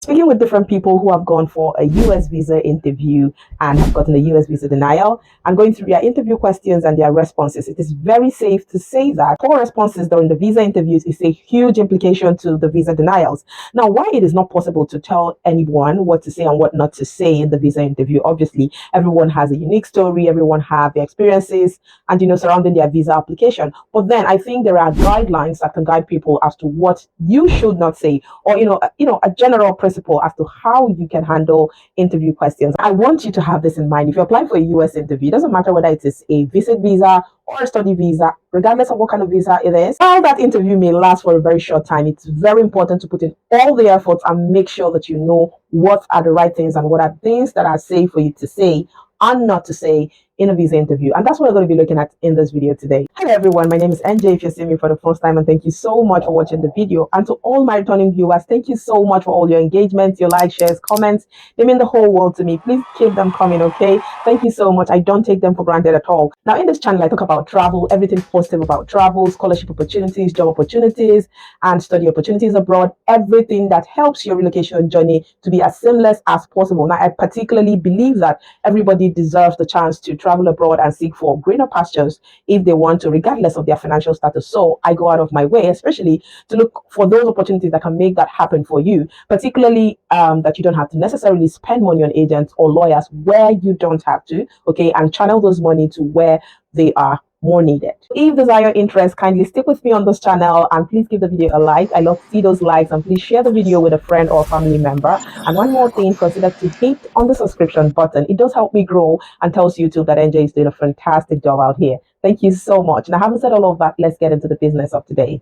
Speaking with different people who have gone for a US visa interview and have gotten a US visa denial, and going through their interview questions and their responses, it is very safe to say that poor responses during the visa interviews is a huge implication to the visa denials. Now, why it is not possible to tell anyone what to say and what not to say in the visa interview, obviously, everyone has a unique story, everyone have their experiences, and surrounding their visa application. But then I think there are guidelines that can guide people as to what you should not say, or a general principle as to how you can handle interview questions. I want you to have this in mind. If you're applying for a US interview, it doesn't matter whether it is a visit visa or a study visa, regardless of what kind of visa it is. While that interview may last for a very short time, it's very important to put in all the efforts and make sure that you know what are the right things and what are things that are safe for you to say and not to say in a visa interview. And that's what we're going to be looking at in this video today. Hello everyone, my name is NJ if you're seeing me for the first time, and thank you so much for watching the video. And to all my returning viewers, thank you so much for all your engagements, your likes, shares, comments. They mean the whole world to me. Please keep them coming, okay? Thank you so much. I don't take them for granted at all. Now in this channel, I talk about travel, everything positive about travel, scholarship opportunities, job opportunities, and study opportunities abroad, everything that helps your relocation journey to be as seamless as possible. Now I particularly believe that everybody deserves the chance to travel abroad and seek for greener pastures if they want to, regardless of their financial status. So I go out of my way, especially to look for those opportunities that can make that happen for you, particularly that you don't have to necessarily spend money on agents or lawyers where you don't have to, okay, and channel those money to where they are more needed. If these are your interests, kindly stick with me on this channel and please give the video a like. I love to see those likes, and please share the video with a friend or family member. And one more thing, consider to hit on the subscription button. It does help me grow and tells YouTube that NJ is doing a fantastic job out here. Thank you so much. Now, having said all of that, let's get into the business of today.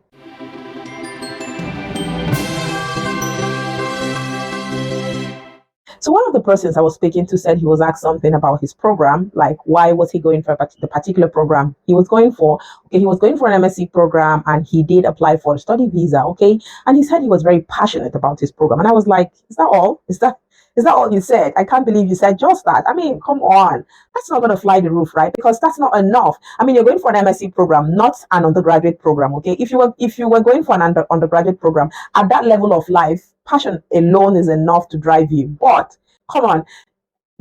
So one of the persons I was speaking to said he was asked something about his program, like why was he going for the particular program he was going for. Okay, he was going for an MSc program and he did apply for a study visa. Okay, and he said he was very passionate about his program, and I was like, is that all? Is that all you said? I can't believe you said just that. I mean, come on. That's not going to fly the roof, right? Because that's not enough. I mean, you're going for an MSc program, not an undergraduate program, okay? If you were going for an undergraduate program at that level of life, passion alone is enough to drive you. But come on,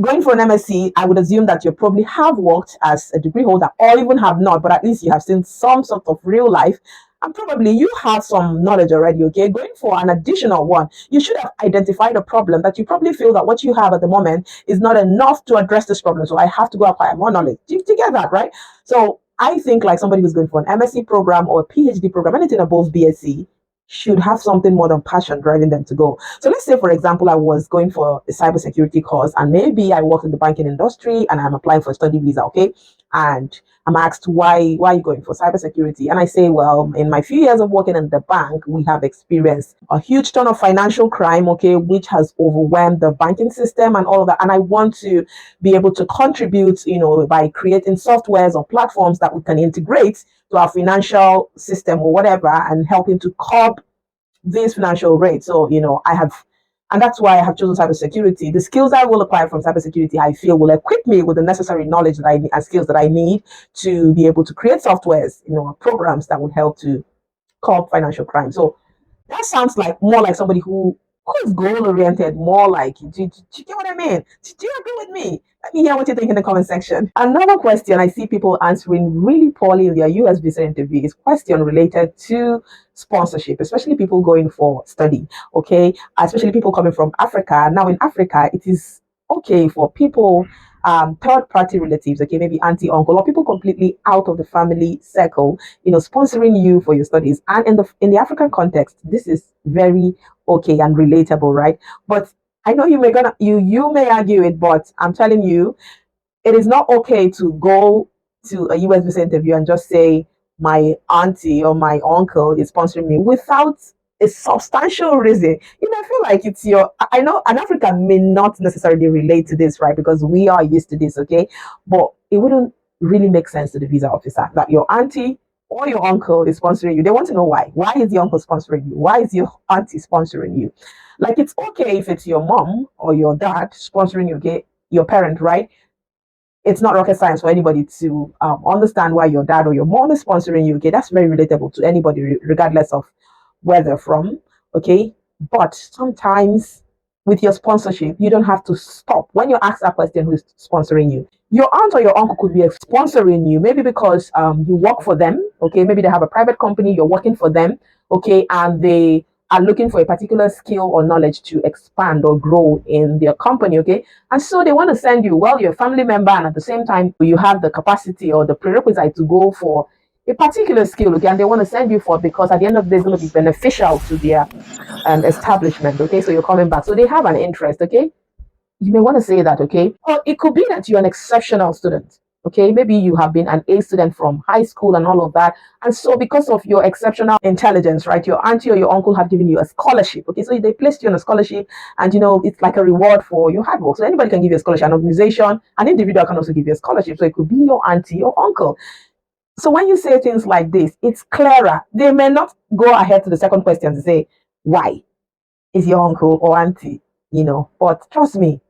going for an MSc, I would assume that you probably have worked as a degree holder or even have not, but at least you have seen some sort of real life, and probably you have some knowledge already. Okay, going for an additional one, you should have identified a problem that you probably feel that what you have at the moment is not enough to address this problem. So I have to go acquire more knowledge. Do you get that, right? So I think like somebody who's going for an MSc program or a PhD program, anything above BSc, should have something more than passion driving them to go. So let's say, for example, I was going for a cybersecurity course, and maybe I work in the banking industry and I'm applying for a study visa, okay? And I'm asked why are you going for cybersecurity? And I say, well, in my few years of working in the bank, we have experienced a huge ton of financial crime, okay, which has overwhelmed the banking system and all of that. And I want to be able to contribute, by creating softwares or platforms that we can integrate to our financial system or whatever, and helping to curb these financial rates. So, and that's why I have chosen cybersecurity. The skills I will acquire from cybersecurity, I feel, will equip me with the necessary knowledge that I need and skills that I need to be able to create softwares, programs that would help to curb financial crime. So that sounds like more like somebody who is goal oriented, more like, do you get what I mean? Do you agree with me? Let me hear what you think in the comment section. Another question I see people answering really poorly in their US visa interview is question related to sponsorship, especially people going for study, okay? Especially people coming from Africa. Now in Africa, it is okay for people, third party relatives, okay, maybe auntie, uncle, or people completely out of the family circle, sponsoring you for your studies. And in the African context, this is very okay and relatable, right? But I know you may argue it, but I'm telling you, it is not okay to go to a US visa interview and just say my auntie or my uncle is sponsoring me without a substantial reason. I feel like it's I know an African may not necessarily relate to this, right? Because we are used to this, okay? But it wouldn't really make sense to the visa officer that your auntie or your uncle is sponsoring you. They want to know why. Why is the uncle sponsoring you? Why is your auntie sponsoring you? Like, it's okay if it's your mom or your dad sponsoring you, okay? Your parent, right? It's not rocket science for anybody to understand why your dad or your mom is sponsoring you. Okay, that's very relatable to anybody, regardless of where they're from. Okay, but sometimes with your sponsorship, you don't have to stop. When you ask that question, who is sponsoring you? Your aunt or your uncle could be sponsoring you, maybe because you work for them, okay? Maybe they have a private company, you're working for them, okay? And they are looking for a particular skill or knowledge to expand or grow in their company, okay? And so they want to send you, well, you're a family member, and at the same time, you have the capacity or the prerequisite to go for a particular skill, okay? And they want to send you for, because at the end of the day, it's going to be beneficial to their establishment, okay? So you're coming back. So they have an interest, okay? You may want to say that, okay? Or it could be that you're an exceptional student, okay? Maybe you have been an A student from high school and all of that. And so because of your exceptional intelligence, right, your auntie or your uncle have given you a scholarship, okay? So they placed you on a scholarship, and, it's like a reward for your hard work. So anybody can give you a scholarship, an organization, an individual can also give you a scholarship. So it could be your auntie or uncle. So when you say things like this, it's clearer. They may not go ahead to the second question to say, why is your uncle or auntie, but trust me,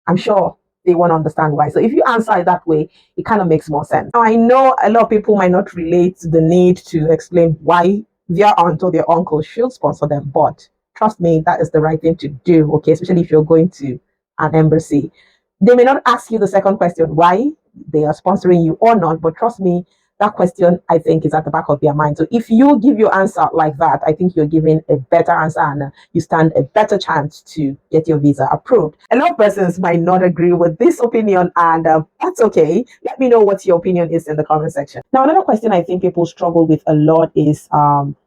I'm sure they want to understand why. So if you answer it that way, it kind of makes more sense. Now, I know a lot of people might not relate to the need to explain why their aunt or their uncle should sponsor them, but trust me, that is the right thing to do, okay? Especially if you're going to an embassy. They may not ask you the second question, why they are sponsoring you or not, but trust me, that question, I think, is at the back of their mind. So if you give your answer like that, I think you're giving a better answer, and you stand a better chance to get your visa approved. A lot of persons might not agree with this opinion, and that's okay. Let me know what your opinion is in the comment section. Now, another question I think people struggle with a lot is,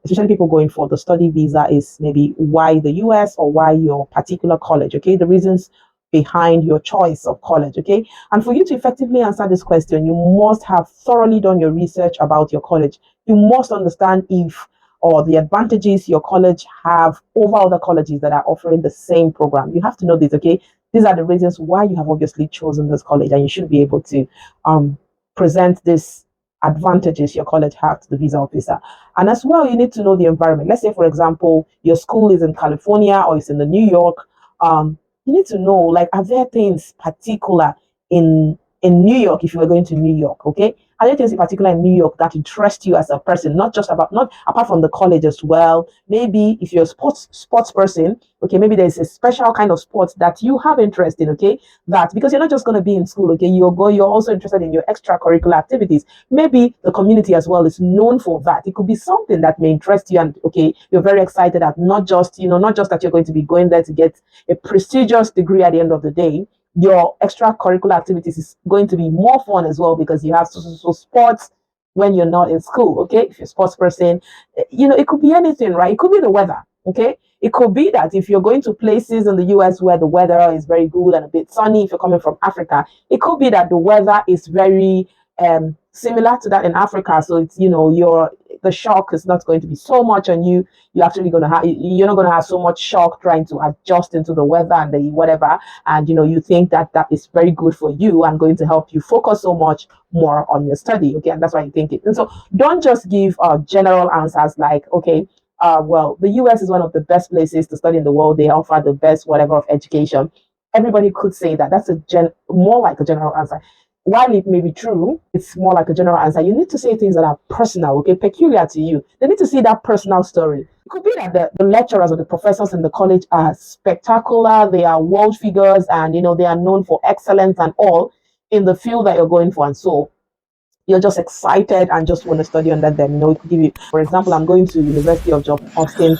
especially people going for the study visa, is maybe why the US or why your particular college, okay? The reasons behind your choice of college, okay? And for you to effectively answer this question, you must have thoroughly done your research about your college. You must understand if or the advantages your college have over other colleges that are offering the same program. You have to know this, okay? These are the reasons why you have obviously chosen this college, and you should be able to present this advantages your college have to the visa officer. And as well, you need to know the environment. Let's say, for example, your school is in California or it's in the New York. You need to know, like, are there things particular in New York, if you were going to New York, okay? Are there things in particular in New York that interest you as a person, not apart from the college as well? Maybe if you're a sports person, okay, maybe there's a special kind of sports that you have interest in, okay? That, because you're not just going to be in school, okay? You're also interested in your extracurricular activities. Maybe the community as well is known for that. It could be something that may interest you, and okay, you're very excited at not just that you're going to be going there to get a prestigious degree at the end of the day. Your extracurricular activities is going to be more fun as well, because you have so sports when you're not in school, okay? If you're a sports person, it could be anything, right? It could be the weather, okay? It could be that if you're going to places in the US where the weather is very good and a bit sunny, if you're coming from Africa, it could be that the weather is very similar to that in Africa. So it's, the shock is not going to be so much on you. You're not going to have so much shock trying to adjust into the weather and the whatever. And, you think that is very good for you and going to help you focus so much more on your study. Okay. And that's why you think it. And so don't just give general answers like, okay, well, the US is one of the best places to study in the world. They offer the best whatever of education. Everybody could say that. That's more like a general answer. While it may be true, it's more like a general answer. You need to say things that are personal, okay, peculiar to you. They need to see that personal story. It could be that the lecturers or the professors in the college are spectacular. They are world figures, and they are known for excellence and all in the field that you're going for. And so you're just excited and just want to study under them. It could give you, for example, I'm going to University of John Hopkins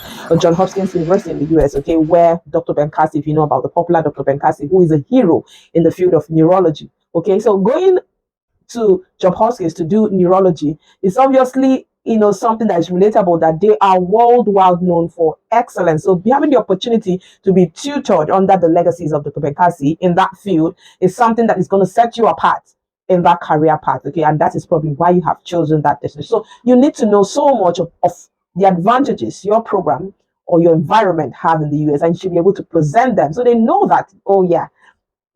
University in the US, okay, where Dr. Benkasi, if you know about the popular Dr. Benkasi, who is a hero in the field of neurology. Okay, so going to John Hopkins to do neurology is obviously something that is relatable, that they are worldwide known for excellence. So having the opportunity to be tutored under the legacies of Dr. Benkasi in that field is something that is going to set you apart in that career path. Okay, and that is probably why you have chosen that destination. So you need to know so much of the advantages your program or your environment have in the US, and you should be able to present them so they know that, oh yeah,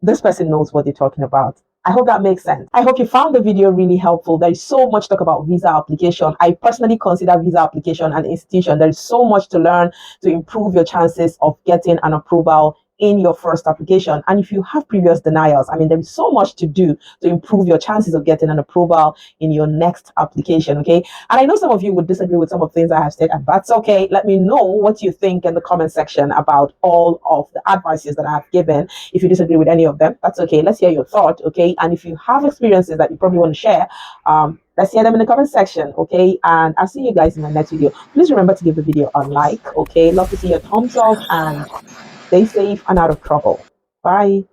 this person knows what they're talking about. I hope that makes sense. I hope you found the video really helpful. There is so much talk about visa application. I personally consider visa application an institution. There is so much to learn to improve your chances of getting an approval in your first application. And if you have previous denials, I mean, there is so much to do to improve your chances of getting an approval in your next application. Okay. And I know some of you would disagree with some of the things I have said, and that's okay. Let me know what you think in the comment section about all of the advices that I have given. If you disagree with any of them, that's okay. Let's hear your thought. Okay. And if you have experiences that you probably want to share, let's hear them in the comment section. Okay. And I'll see you guys in my next video. Please remember to give the video a like. Okay. Love to see your thumbs up, and stay safe and out of trouble. Bye.